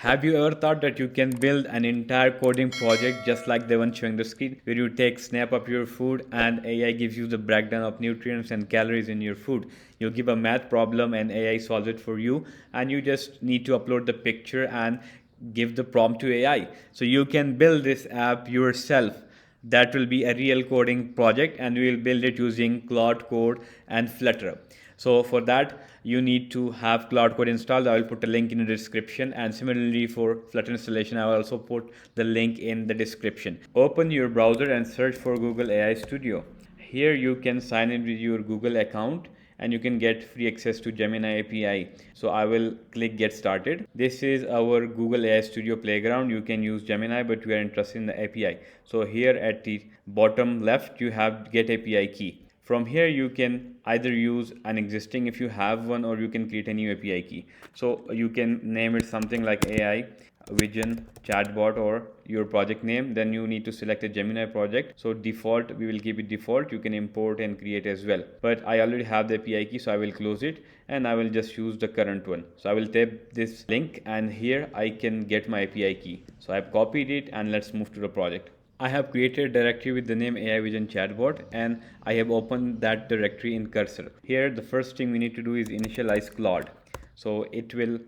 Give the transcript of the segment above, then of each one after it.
Have you ever thought that you can build an entire coding project just like the one showing the screen, where you snap up your food and AI gives you the breakdown of nutrients and calories in your food? You give a math problem and AI solves it for you, and you just need to upload the picture and give the prompt to AI. So you can build this app yourself. That will be a real coding project, and we will build it using Claude Code and Flutter. So for that, you need to have Claude Code installed. I will put a link in the description, and similarly for Flutter installation, I will also put the link in the description. Open your browser and search for Google AI Studio. Here you can sign in with your Google account, and you can get free access to Gemini API. So I will click get started. This is our Google AI Studio playground. You can use Gemini, but we are interested in the API. So here at the bottom left, you have get API key. From here you can either use an existing if you have one, or you can create a new API key. So you can name it something like AI Vision Chatbot or your project name. Then you need to select a Gemini project. So default, we will keep it default. You can import and create as well, but I already have the API key, so I will close it and I will just use the current one. So I will tap this link, and here I can get my API key. So I've copied it, and let's move to the project. I have created a directory with the name AI Vision Chatbot, and I have opened that directory in cursor. Here the first thing we need to do is initialize Claude. So it will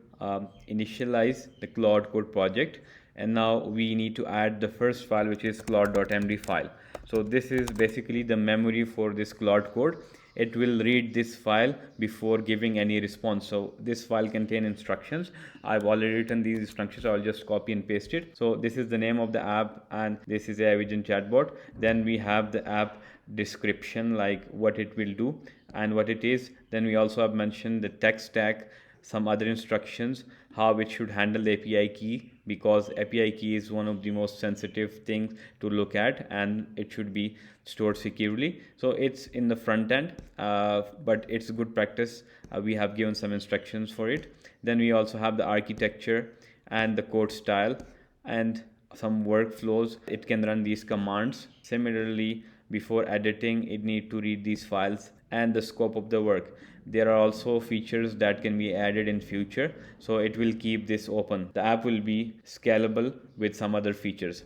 initialize the Claude Code project, and now we need to add the first file, which is Claude.md file. So this is basically the memory for this Claude Code. It will read this file before giving any response. So this file contains instructions. I've already written these instructions, so I'll just copy and paste it. So this is the name of the app, and this is AI Vision Chatbot. Then we have the app description, like what it will do and what it is. Then we also have mentioned the tech stack, some other instructions, how it should handle the API key, because API key is one of the most sensitive things to look at, and it should be stored securely. So it's in the front end, but it's good practice. We have given some instructions for it. Then we also have the architecture and the code style and some workflows. It can run these commands. Similarly, before editing, it need to read these files and the scope of the work. There are also features that can be added in future, so it will keep this open. The app will be scalable with some other features,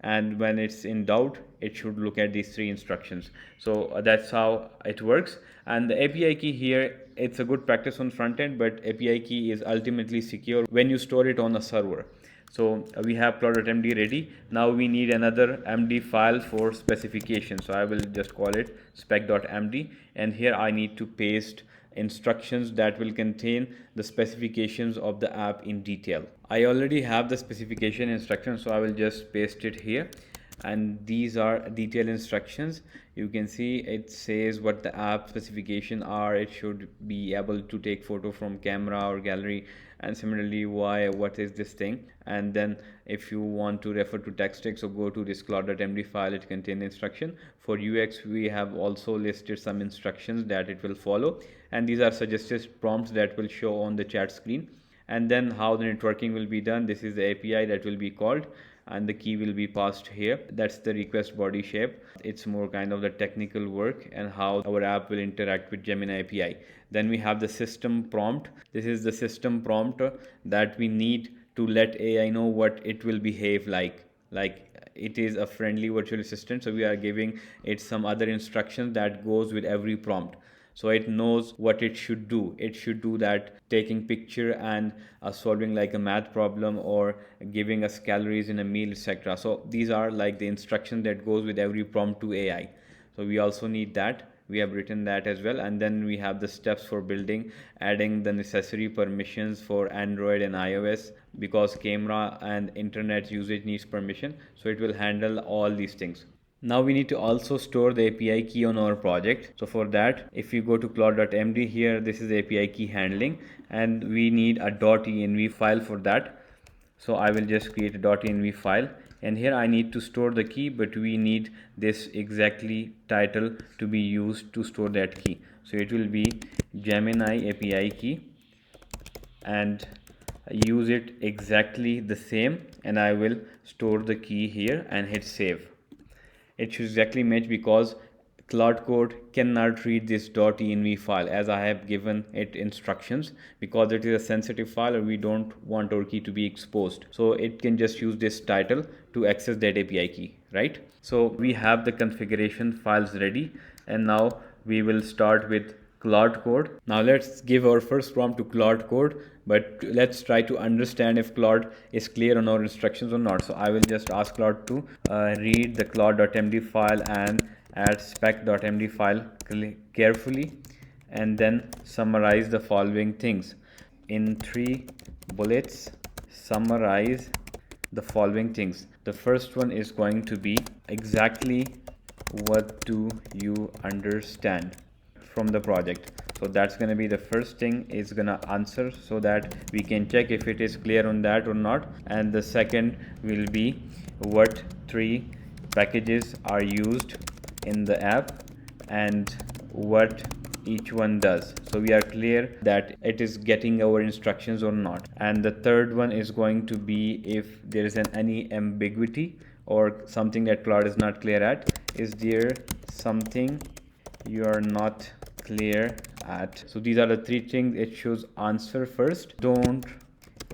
and when it's in doubt, it should look at these three instructions. So that's how it works. And the API key here, it's a good practice on front end, but API key is ultimately secure when you store it on a server. So we have Claude.md ready. Now we need another MD file for specification. So I will just call it spec.md, and here I need to paste instructions that will contain the specifications of the app in detail. I already have the specification instructions, so I will just paste it here, and these are detailed instructions. You can see it says what the app specification are. It should be able to take photo from camera or gallery, and similarly what is this thing. And then if you want to refer to text, so go to this Claude.md file. It contains instruction. For UX, we have also listed some instructions that it will follow, and these are suggested prompts that will show on the chat screen. And then how the networking will be done. This is the API that will be called, and the key will be passed here. That's the request body shape. It's more kind of the technical work and how our app will interact with Gemini API. Then we have the system prompt. This is the system prompt that we need to let AI know what it will behave like it is a friendly virtual assistant. So we are giving it some other instructions that goes with every prompt, so it knows what it should do. It should do that taking picture and solving like a math problem, or giving us calories in a meal, etc. So these are like the instruction that goes with every prompt to AI. So we also need that. We have written that as well. And then we have the steps for building, adding the necessary permissions for Android and iOS, because camera and internet usage needs permission, so it will handle all these things. Now we need to also store the API key on our project. So for that, if you go to Claude.md, here this is API key handling, and we need a .env file for that. So I will just create a .env file, and here I need to store the key, but we need this exactly title to be used to store that key. So it will be Gemini API key, and use it exactly the same, and I will store the key here and hit save. It should exactly match, because Claude Code cannot read this .env file as I have given it instructions, because it is a sensitive file and we don't want our key to be exposed. So it can just use this title to access that API key, right? So we have the configuration files ready, and now we will start with Claude Code. Now let's give our first prompt to Claude Code, but let's try to understand if Claude is clear on our instructions or not. So I will just ask Claude to read the Claude.md file and add SPEC.md file carefully, and then summarize the following things. In 3 bullets, summarize the following things. The first one is going to be exactly what do you understand from the project. So that's going to be the first thing is going to answer, so that we can check if it is clear on that or not. And the second will be what 3 packages are used in the app and what each one does, so we are clear that it is getting our instructions or not. And the third one is going to be if there is any ambiguity or something that Claude is not clear at. Is there something you are not clear at? So these are the 3 things it shows answer first. Don't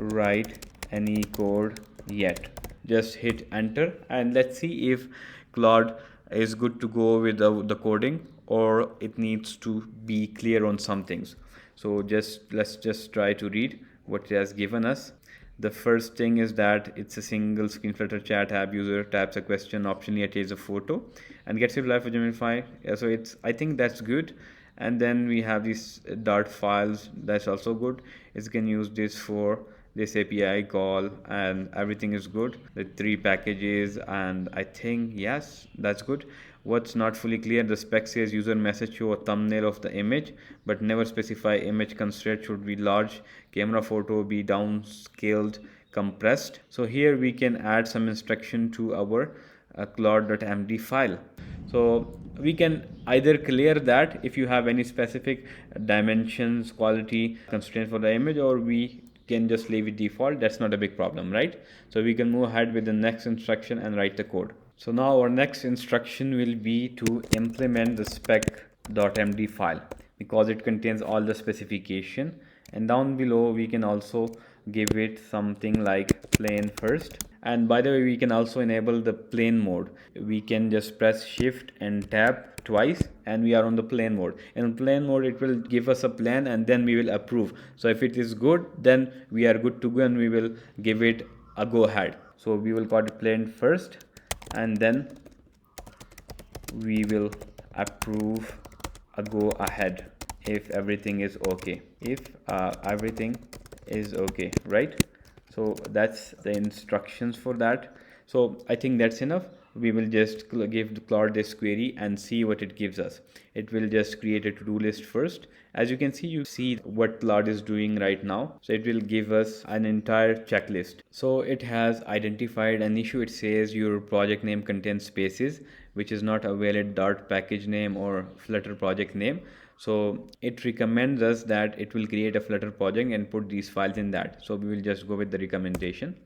write any code yet, just hit enter, and let's see if Claude is good to go with the coding, or it needs to be clear on some things. So let's just try to read what it has given us. The first thing is that it's a single screen Flutter chat app. User taps a question, optionally attaches a photo, and gets it live for Gemini. So I think that's good. And then we have these Dart files. That's also good. It can use this for this API call, and everything is good. The 3 packages, and I think yes, that's good. What's not fully clear, the spec says user message show a thumbnail of the image, but never specify image constraint should be large, camera photo be downscaled, compressed. So here we can add some instruction to our Claude.md file. So we can either clear that if you have any specific dimensions, quality constraints for the image, or we can just leave it default. That's not a big problem, right? So we can move ahead with the next instruction and write the code. So now our next instruction will be to implement the spec.md file, because it contains all the specification. And down below we can also give it something like plain first. And by the way, we can also enable the plain mode. We can just press Shift and Tab twice and we are on the plain mode. In plain mode it will give us a plan and then we will approve. So if it is good, then we are good to go and we will give it a go ahead. So we will call it plain first, and then we will approve a go ahead if everything is okay. If everything is okay, right? So that's the instructions for that. So I think that's enough. We will just give Claude this query and see what it gives us. It will just create a to-do list first. As you can see, you see what Claude is doing right now. So it will give us an entire checklist. So it has identified an issue. It says your project name contains spaces, which is not a valid Dart package name or Flutter project name. So it recommends us that it will create a Flutter project and put these files in that. So we will just go with the recommendation.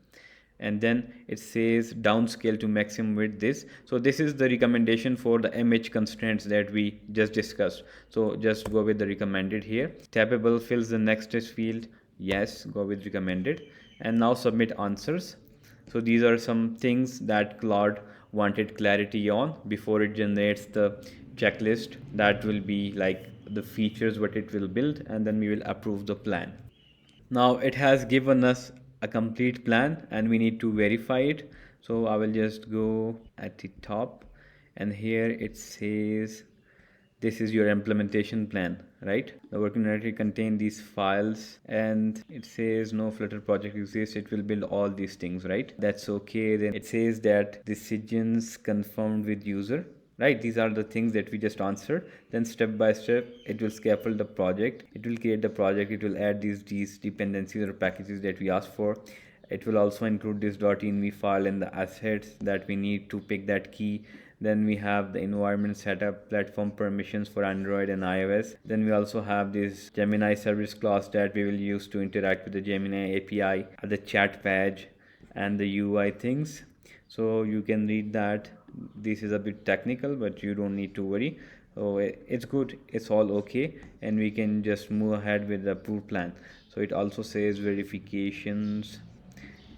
And then it says downscale to maximum width this. So this is the recommendation for the image constraints that we just discussed. So just go with the recommended here. Tappable fills the next field. Yes, go with recommended. And now submit answers. So these are some things that Claude wanted clarity on before it generates the checklist that will be like the features what it will build, and then we will approve the plan. Now it has given us a complete plan and we need to verify it. So I will just go at the top, and here it says this is your implementation plan, right? The working directory contain these files, and it says no Flutter project exists. It will build all these things, right? That's okay. Then it says that decisions confirmed with user, right? These are the things that we just answered. Then step by step it will scaffold the project, it will create the project, it will add these dependencies or packages that we asked for. It will also include this .env file and the assets that we need to pick that key. Then we have the environment setup, platform permissions for Android and iOS. Then we also have this Gemini service class that we will use to interact with the Gemini API, the chat page and the UI things. So you can read that. This is a bit technical, but you don't need to worry. So it's good, it's all okay, and we can just move ahead with the approved plan. So it also says verifications,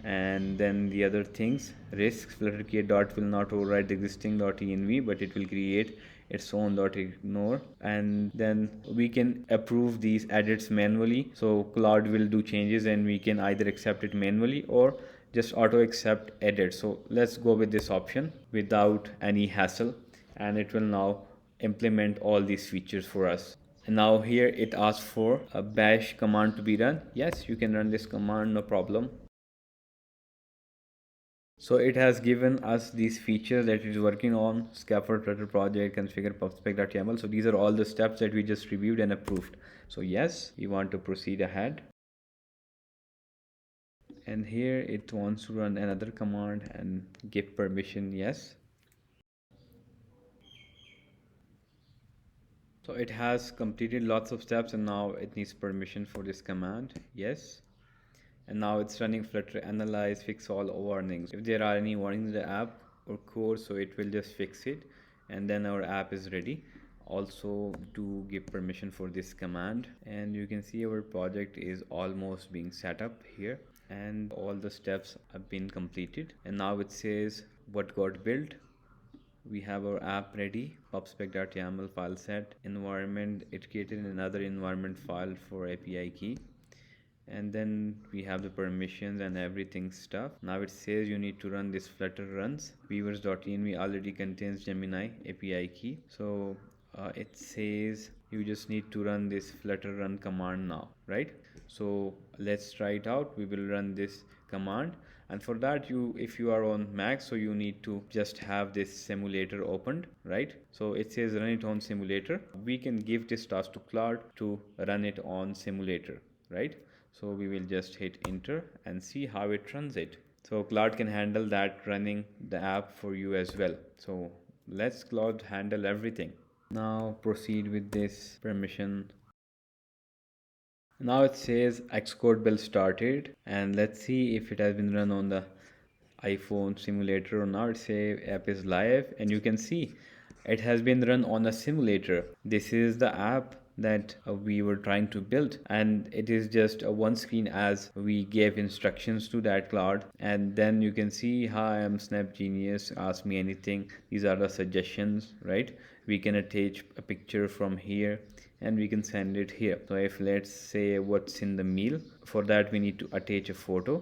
and then the other things, risks. Flutter create dot will not override the existing .env, but it will create its own .ignore, and then we can approve these edits manually. So Claude will do changes and we can either accept it manually or just auto accept edit. So let's go with this option without any hassle, and it will now implement all these features for us. And now here it asks for a bash command to be run. Yes, you can run this command, no problem. So it has given us these features that it is working on: scaffold Flutter project, configure spec.yml. So these are all the steps that we just reviewed and approved. So yes, we want to proceed ahead. And here it wants to run another command and give permission. Yes. So it has completed lots of steps and now it needs permission for this command. Yes. And now it's running Flutter analyze, fix all warnings. If there are any warnings in the app or code, so it will just fix it, and then our app is ready. Also to give permission for this command, and you can see our project is almost being set up here, and all the steps have been completed. And now it says what got built. We have our app ready, pubspec.yaml file set, environment, it created another environment file for API key, and then we have the permissions and everything stuff. Now it says you need to run this flutter runs. Weavers.env already contains Gemini API key, so it says you just need to run this flutter run command now, right? So let's try it out. We will run this command, and for that, you, if you are on Mac, so you need to just have this simulator opened, right? So it says run it on simulator. We can give this task to Claude to run it on simulator, right? So we will just hit enter and see how it runs it. So Claude can handle that, running the app for you as well. So let's Claude handle everything. Now proceed with this permission. Now it says Xcode build started, and let's see if it has been run on the iPhone simulator or not. It says app is live, and you can see it has been run on a simulator. This is the app that we were trying to build, and it is just a one screen as we gave instructions to that Claude. And then you can see, hi, I'm Snap Genius, ask me anything. These are the suggestions, right? We can attach a picture from here and we can send it here. So if let's say what's in the meal, for that we need to attach a photo,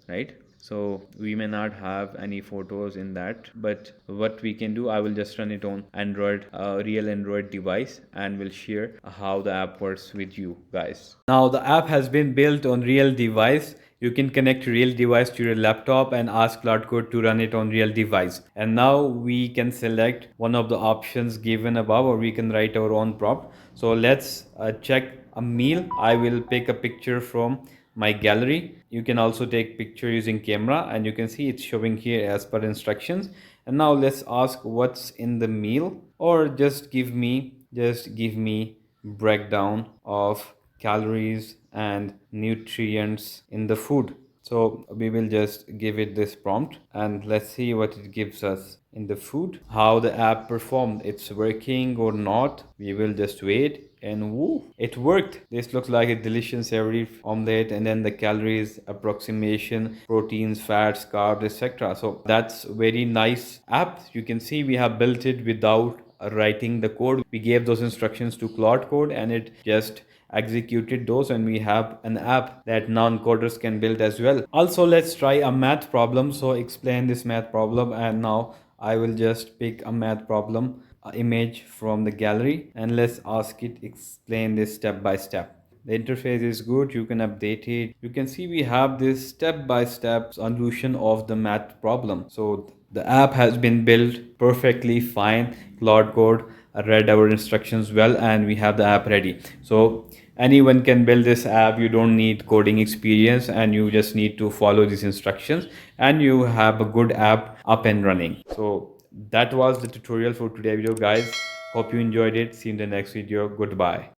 right? So we may not have any photos in that, but what we can do, I will just run it on Android, real Android device, and will share how the app works with you guys. Now the app has been built on real device. You can connect real device to your laptop and ask Claude Code to run it on real device. And now we can select one of the options given above, or we can write our own prompt. So let's check a meal. I will pick a picture from my gallery. You can also take picture using camera, and you can see it's showing here as per instructions. And now let's ask what's in the meal, or just give me breakdown of calories and nutrients in the food. So we will just give it this prompt and let's see what it gives us in the food. How the app performed, it's working or not. We will just wait, and woo, it worked. This looks like a delicious savory omelette, and then the calories approximation, proteins, fats, carbs, etc. So that's very nice app. You can see we have built it without writing the code. We gave those instructions to Claude Code and it just executed those, and we have an app that non-coders can build as well. Also, let's try a math problem. So explain this math problem, and now I will just pick a math problem image from the gallery, and let's ask it explain this step by step. The interface is good, you can update it. You can see we have this step-by-step solution of the math problem. So the app has been built perfectly fine. Claude Code read our instructions well, and we have the app ready. So anyone can build this app. You don't need coding experience, and you just need to follow these instructions, and you have a good app up and running. So that was the tutorial for today's video, guys. Hope you enjoyed it. See you in the next video. Goodbye.